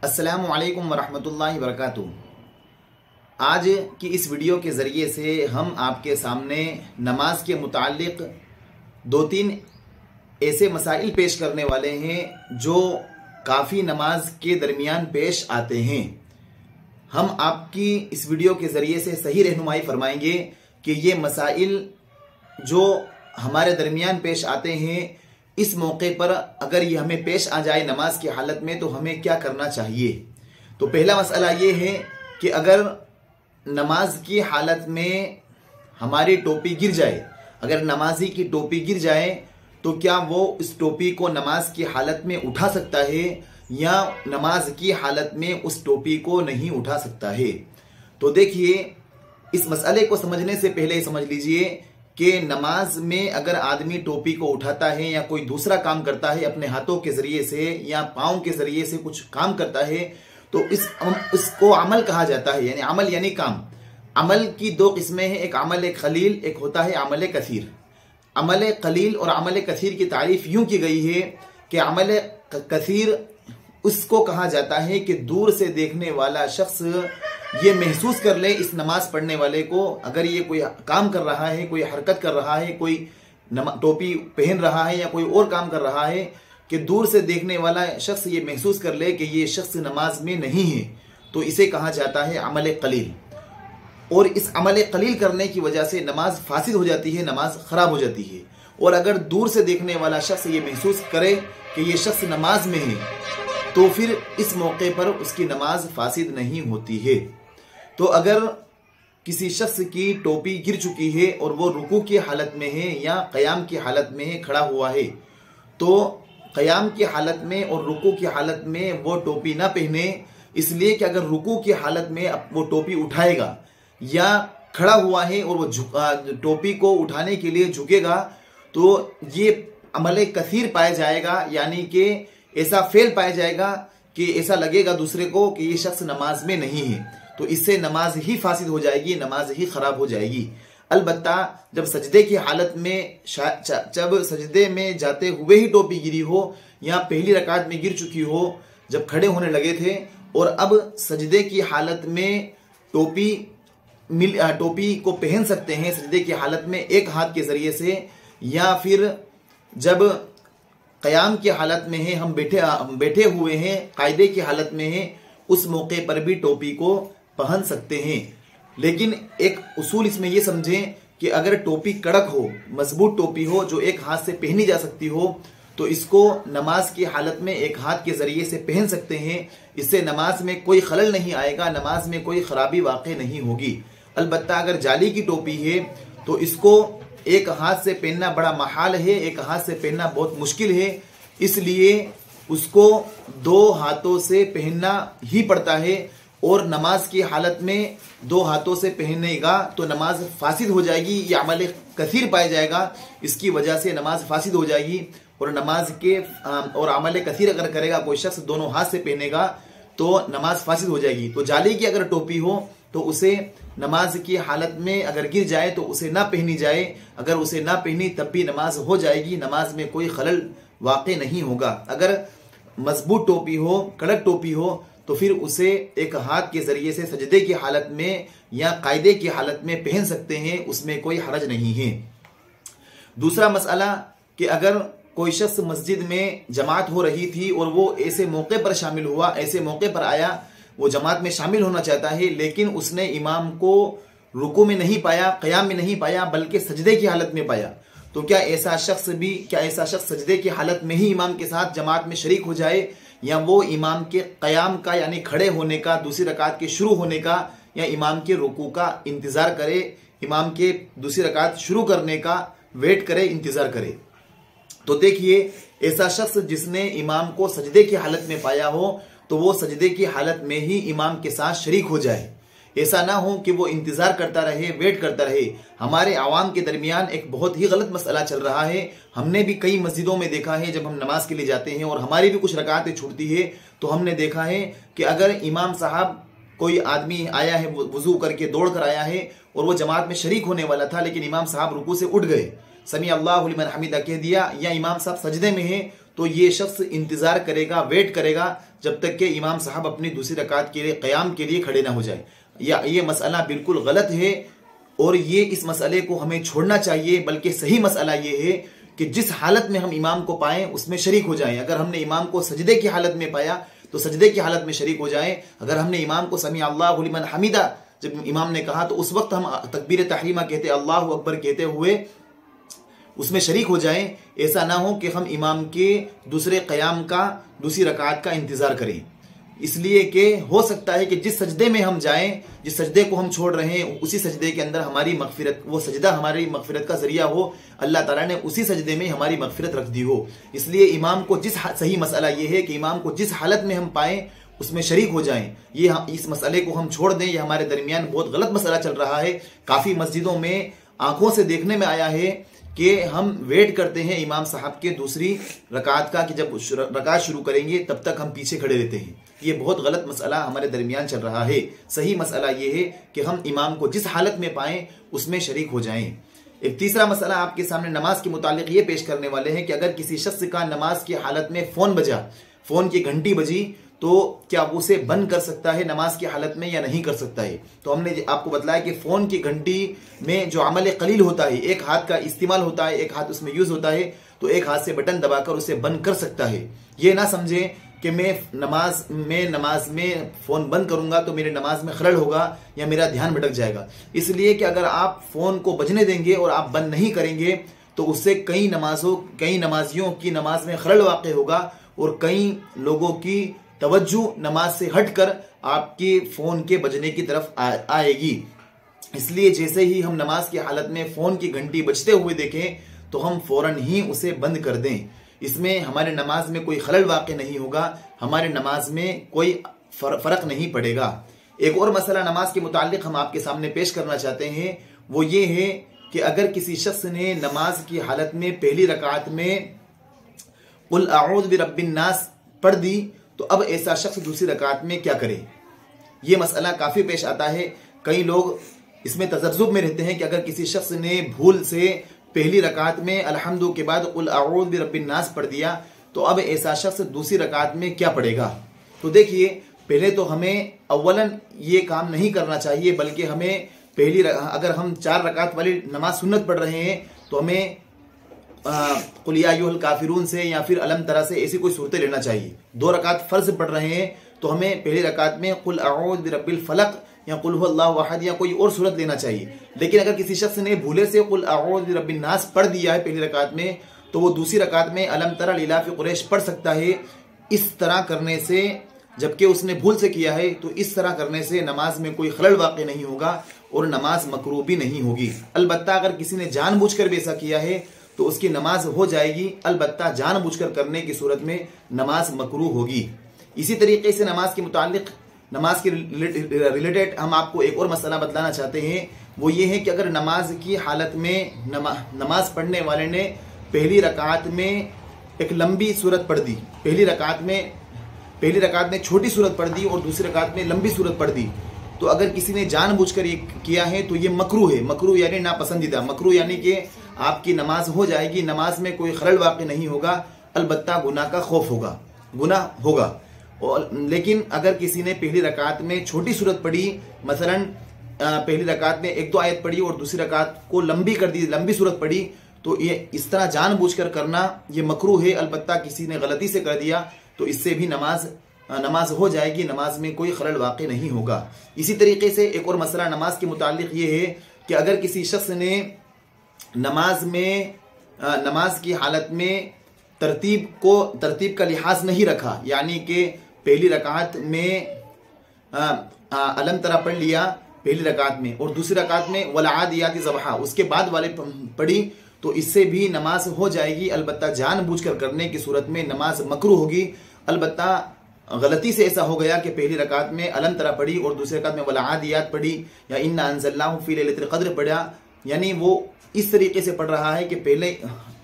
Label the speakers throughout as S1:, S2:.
S1: अस्सलामु अलैकुम वरहमतुल्लाहि वबरकातुहू। आज की इस वीडियो के ज़रिए से हम आपके सामने नमाज के मुताल्लिक़ दो तीन ऐसे मसाइल पेश करने वाले हैं जो काफ़ी नमाज के दरमियान पेश आते हैं। हम आपकी इस वीडियो के ज़रिए से सही रहनुमाई फरमाएंगे कि ये मसाइल जो हमारे दरमियान पेश आते हैं, इस मौके पर अगर ये हमें पेश आ जाए नमाज की हालत में तो हमें क्या करना चाहिए। तो पहला मसला ये है कि अगर नमाज की हालत में हमारी टोपी गिर जाए, अगर नमाजी की टोपी गिर जाए तो क्या वो इस टोपी को नमाज की हालत में उठा सकता है या नमाज की हालत में उस टोपी को नहीं उठा सकता है। तो देखिए, इस मसले को समझने से पहले समझ लीजिए कि नमाज में अगर आदमी टोपी को उठाता है या कोई दूसरा काम करता है अपने हाथों के जरिए से या पाँव के जरिए से कुछ काम करता है तो इसको अमल कहा जाता है। यानी अमल यानी काम। अमल की दो किस्में हैं, एक अमल कलील, एक होता है अमल कसीर। अमल कलील और अमल कसीर की तारीफ यूं की गई है कि अमल कसीर उसको कहा जाता है कि दूर से देखने वाला शख्स ये महसूस कर ले इस नमाज पढ़ने वाले को, अगर ये कोई काम कर रहा है, कोई हरकत कर रहा है, कोई टोपी पहन रहा है या कोई और काम कर रहा है, कि दूर से देखने वाला शख्स ये महसूस कर ले कि ये शख्स नमाज में नहीं है, तो इसे कहा जाता है अमल कलील। और इस अमल कलील करने की वजह से नमाज फासिद हो जाती है, नमाज खराब हो जाती है। और अगर दूर से देखने वाला शख्स ये महसूस करे कि ये शख्स नमाज में है तो फिर इस मौके पर उसकी नमाज फासिद नहीं होती है। तो अगर किसी शख्स की टोपी गिर चुकी है और वो रुकू की हालत में है या क़याम की हालत में है, खड़ा हुआ है, तो क़याम की हालत में और रुकू की हालत में वो टोपी ना पहने, इसलिए कि अगर रुकू की हालत में वो टोपी उठाएगा या खड़ा हुआ है और वो टोपी को उठाने के लिए झुकेगा तो ये अमल कसीर पाया जाएगा। यानी कि ऐसा फेल पाया जाएगा कि ऐसा लगेगा दूसरे को कि ये शख्स नमाज में नहीं है, तो इससे नमाज ही फासिद हो जाएगी, नमाज ही खराब हो जाएगी। अलबत्ता जब सजदे की हालत में जब सजदे में जाते हुए ही टोपी गिरी हो या पहली रकात में गिर चुकी हो, जब खड़े होने लगे थे और अब सजदे की हालत में टोपी को पहन सकते हैं सजदे की हालत में एक हाथ के जरिए से, या फिर जब क़याम की हालत में है, हम बैठे हुए हैं, कायदे की हालत में है, उस मौके पर भी टोपी को पहन सकते हैं। लेकिन एक उसूल इसमें यह समझें कि अगर टोपी कड़क हो, मजबूत टोपी हो जो एक हाथ से पहनी जा सकती हो, तो इसको नमाज की हालत में एक हाथ के जरिए से पहन सकते हैं। इससे नमाज में कोई खलल नहीं आएगा, नमाज में कोई खराबी वाक़ई नहीं होगी। अलबत्ता अगर जाली की टोपी है तो इसको एक हाथ से पहनना बड़ा महाल है, एक हाथ से पहनना बहुत मुश्किल है, इसलिए उसको दो हाथों से पहनना ही पड़ता है। और नमाज की हालत में दो हाथों से पहनेगा तो नमाज फासिद हो जाएगी, यह अमल कसीर पाया जाएगा, इसकी वजह से नमाज फासिद हो जाएगी। और नमाज के और अमल कसीर अगर करेगा कोई शख्स दोनों हाथ से पहनेगा तो नमाज फासिद हो जाएगी। तो जाली की अगर टोपी हो तो उसे नमाज की हालत में अगर गिर जाए तो उसे ना पहनी जाए, अगर उसे ना पहनी तब भी नमाज हो जाएगी, नमाज में कोई खलल वाक़ई नहीं होगा। अगर मजबूत टोपी हो, कड़क टोपी हो, तो फिर उसे एक हाथ के जरिए से सजदे की हालत में या कायदे की हालत में पहन सकते हैं, उसमें कोई हरज नहीं है। दूसरा मसला कि अगर कोई शख्स मस्जिद में जमात हो रही थी और वो ऐसे मौके पर शामिल हुआ, ऐसे मौके पर आया, वो जमात में शामिल होना चाहता है, लेकिन उसने इमाम को रुकू में नहीं पाया, क़याम में नहीं पाया, बल्कि सजदे की हालत में पाया, तो क्या ऐसा शख्स सजदे की हालत में ही इमाम के साथ जमात में शरीक हो जाए, या वो इमाम के क़याम का यानी खड़े होने का, दूसरी रकात के शुरू होने का या इमाम के रुकू का इंतज़ार करे, इमाम के दूसरी रकात शुरू करने का वेट करे, इंतज़ार करे। तो देखिए, ऐसा शख्स जिसने इमाम को सजदे की हालत में पाया हो तो वो सजदे की हालत में ही इमाम के साथ शरीक हो जाए। ऐसा ना हो कि वो इंतज़ार करता रहे, वेट करता रहे। हमारे आवाम के दरमियान एक बहुत ही गलत मसला चल रहा है। हमने भी कई मस्जिदों में देखा है, जब हम नमाज के लिए जाते हैं और हमारी भी कुछ रकातें छूटती है तो हमने देखा है कि अगर इमाम साहब, कोई आदमी आया है वुजू करके दौड़ कर आया है और वो जमात में शरीक होने वाला था, लेकिन इमाम साहब रुकू से उठ गए, समी अल्लाहु लिमन हमीदा कह दिया, या इमाम साहब सजदे में है, तो ये शख्स इंतज़ार करेगा, वेट करेगा जब तक कि इमाम साहब अपनी दूसरी रकात के लिए क़याम के लिए खड़े ना हो जाए। या ये मसला बिल्कुल गलत है और ये इस मसले को हमें छोड़ना चाहिए। बल्कि सही मसला ये है कि जिस हालत में हम इमाम को पाएं उसमें शरीक हो जाएं। अगर हमने इमाम को सजदे की हालत में पाया तो सजदे की हालत में शरीक हो जाएं। अगर हमने इमाम को समी अल्लाहु लिमन हमीदा जब इमाम ने कहा तो उस वक्त हम तकबीर तहरीमा कहते अल्लाहु अकबर कहते हुए उसमें शरीक हो जाएं। ऐसा ना हो कि हम इमाम के दूसरे क़याम का दूसरी रकात का इंतज़ार करें, इसलिए कि हो सकता है कि जिस सजदे में हम जाएं, जिस सजदे को हम छोड़ रहे हैं, उसी सजदे के अंदर हमारी मगफिरत, वो सजदा हमारी मगफिरत का जरिया हो। अल्लाह ताला ने उसी सजदे में हमारी मगफिरत रख दी हो। इसलिए इमाम को सही मसला ये है कि इमाम को जिस हालत में हम पाएं उसमें शरीक हो जाएं। ये इस मसले को हम छोड़ दें। ये हमारे दरमियान बहुत गलत मसला चल रहा है। काफ़ी मस्जिदों में आंखों से देखने में आया है कि हम वेट करते हैं इमाम साहब के दूसरी रकात का कि जब रकात शुरू करेंगे तब तक हम पीछे खड़े रहते हैं। ये बहुत गलत मसला हमारे दरमियान चल रहा है। सही मसला ये है कि हम इमाम को जिस हालत में पाएं उसमें शरीक हो जाएं। एक तीसरा मसला आपके सामने नमाज के मुतालिक ये पेश करने वाले हैं कि अगर किसी शख्स का नमाज की हालत में फ़ोन बजा, फ़ोन की घंटी बजी, तो क्या वो उसे बंद कर सकता है नमाज की हालत में या नहीं कर सकता है। तो हमने आपको बताया कि फ़ोन की घंटी में जो अमल कलील होता है, एक हाथ का इस्तेमाल होता है, एक हाथ उसमें यूज़ होता है, तो एक हाथ से बटन दबाकर उसे बंद कर सकता है। ये ना समझें कि मैं नमाज में फ़ोन बंद करूंगा तो मेरी नमाज में खलल होगा या मेरा ध्यान भटक जाएगा। इसलिए कि अगर आप फ़ोन को बजने देंगे और आप बंद नहीं करेंगे तो उससे कई नमाजियों की नमाज में खलल वाक़ होगा और कई लोगों की तवज्जो नमाज से हटकर आपके फ़ोन के बजने की तरफ आएगी। इसलिए जैसे ही हम नमाज की हालत में फ़ोन की घंटी बजते हुए देखें तो हम फ़ौरन ही उसे बंद कर दें। इसमें हमारे नमाज में कोई खलल वाक़ नहीं होगा, हमारे नमाज में कोई फ़र्क नहीं पड़ेगा। एक और मसला नमाज के मुताल्लिक़ हम आपके सामने पेश करना चाहते हैं, वो ये है कि अगर किसी शख्स ने नमाज की हालत में पहली रकात में कुल अऊज़ु बिरब्बिन नास पढ़ दी तो अब ऐसा शख्स दूसरी रकात में क्या करे। ये मसला काफ़ी पेश आता है। कई लोग इसमें तजब्जुब में रहते हैं कि अगर किसी शख्स ने भूल से पहली रकात में अल्हम्दु के बाद कुल अऊज़ु बिरब्बिन नास पढ़ दिया तो अब ऐसा शख्स दूसरी रकात में क्या पढ़ेगा। तो देखिए, पहले तो हमें अव्वलन ये काम नहीं करना चाहिए, बल्कि हमें अगर हम 4 रकात वाली नमाज सुन्नत पढ़ रहे हैं तो हमें कुल या अय्युहल काफिरून से या फिर अलम तरा से ऐसी कोई सूरतें लेना चाहिए। 2 रकात फर्ज पढ़ रहे हैं तो हमें पहली रकात में कुल अऊज़ु बिरब्बिल फलक या कुल हुवल्लाहु अहद या कोई और सूरत लेना चाहिए। लेकिन अगर किसी शख्स ने भूले से कुल अऊज़ु बिरब्बिन नास पढ़ दिया है पहली रकात में तो वो दूसरी रकात में अलम तरा लिइलाफि कुरैश पढ़ सकता है। इस तरह करने से, जबकि उसने भूल से किया है, तो इस तरह करने से नमाज में कोई खलल वाक़ नहीं होगा और नमाज मकरूह भी नहीं होगी। अलबत्ता अगर किसी ने जानबूझकर भी ऐसा किया है तो उसकी नमाज हो जाएगी, अलबत्ता जानबूझकर करने की सूरत में नमाज मकरूह होगी। इसी तरीके से नमाज के मुताल्लिक़, नमाज के रिलेटेड हम आपको एक और मसला बतलाना चाहते हैं, वो ये है कि अगर नमाज की हालत में नमाज पढ़ने वाले ने पहली रकात में एक लंबी सूरत पढ़ दी, पहली रकात में छोटी सूरत पढ़ दी और दूसरी रकात में लंबी सूरत पढ़ दी, तो अगर किसी ने जानबूझकर ये किया है तो ये मकरूह है। मकरूह यानी नापसंदीदा, मकरूह यानी कि आपकी नमाज हो जाएगी, नमाज में कोई खलल वाक़ नहीं होगा, अलबत्ता गुनाह का खौफ होगा, गुनाह होगा। और लेकिन अगर किसी ने पहली रकात में छोटी सूरत पढ़ी, मसलन पहली रकात में 1-2 आयत पढ़ी और दूसरी रकात को लंबी कर दी, लंबी सूरत पढ़ी, तो ये इस तरह जानबूझकर करना ये मकरूह है। अलबत्ता किसी ने गलती से कर दिया तो इससे भी नमाज हो जाएगी, नमाज में कोई खलल वाक़ नहीं होगा। इसी तरीके से एक और मसला नमाज के मुताल्लिक़ ये है कि अगर किसी शख्स ने नमाज की हालत में तरतीब का लिहाज नहीं रखा, यानी कि पहली रकात में अलम तरा पढ़ लिया पहली रकात में और दूसरी रकात में वल आदियाति ज़बहा उसके बाद वाले पढ़ी, तो इससे भी नमाज हो जाएगी। अलबत्ता जानबूझकर करने की सूरत में नमाज मकरूह होगी। अलबत्ता गलती से ऐसा हो गया कि पहली रकात में अलम तरा पढ़ी और दूसरी रकात में वल आदियात पढ़ी या इन्ना अंज़लनाहु फी लैलतिल क़द्र पढ़ा, यानी वो इस तरीके से पढ़ रहा है कि पहले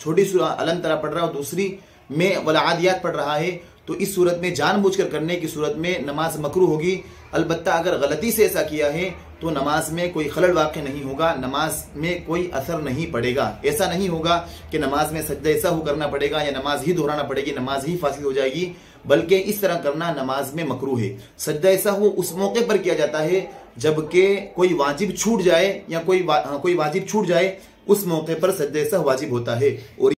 S1: छोटी सूरत अलम तरा पढ़ रहा है और दूसरी में वल आदियात पढ़ रहा है, तो इस सूरत में जानबूझकर करने की सूरत में नमाज मकरूह होगी। अलबत्ता अगर गलती से ऐसा किया है तो नमाज में कोई खलल वाक़ नहीं होगा, नमाज में कोई असर नहीं पड़ेगा। ऐसा नहीं होगा कि नमाज में सजदा ऐसा हो करना पड़ेगा या नमाज ही दोहराना पड़ेगी, नमाज ही फासिद हो जाएगी, बल्कि इस तरह करना नमाज में मकरूह है। सजदा सहव उस मौके पर किया जाता है जबकि कोई वाजिब छूट जाए या कोई वाजिब छूट जाए, उस मौके पर सजदा सहव वाजिब होता है। और